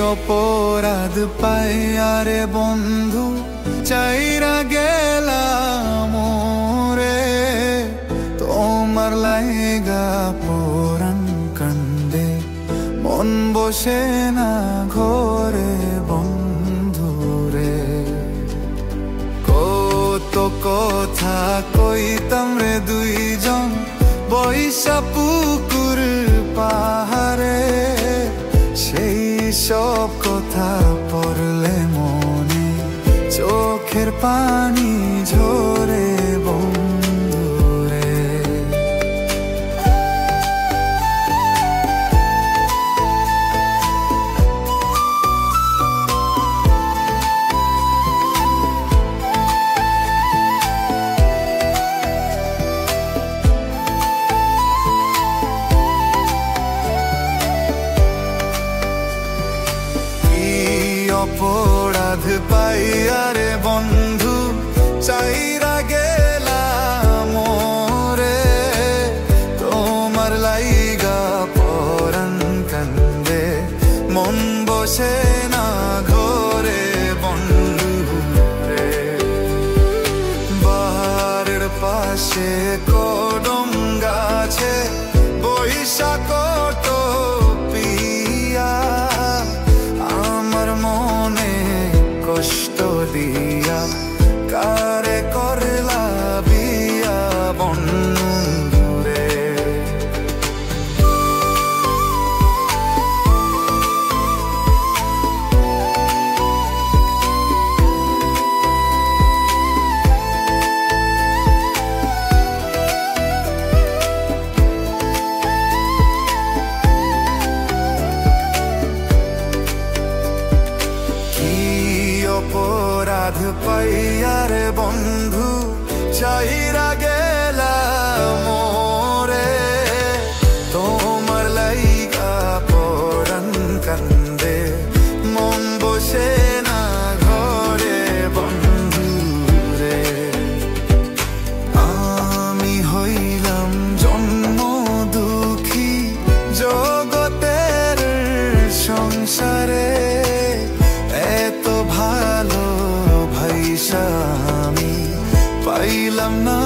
অপরাধ পাই আরে বন্ধু চাইরা গেলাম রে তোমার লাইগা পরাণ কান্দে মন বসে না ঘরে বন্ধু রে কত কথা কইতাম রে দুইজন বৈশা পুকুর পাহাড়ে সেই সব কথা পড়লে মনে চোখের পানি ঝরে বন্ধু রে অপরাধ পাই আরে বন্ধু চাইরা গেলাম রে তোমার লাইগা পরাণ কান্দে মন বসে না ঘরে বন্ধু রে বাহারের পাশে কদম গাছে বৈশা কত পিয়া কষ্ট দিয়া কারে করলা বিয়া বন্ধু রে অপরাধ পাই আরে বন্ধু চাইরা গেলাম রে তোমার লাইগা পরাণ কান্দে মন বসে না ঘরে বন্ধু রে আমি হইলাম জন্ম দুঃখী জগতের সংসারে এত ভালো ভাইসা আমি পাইলাম না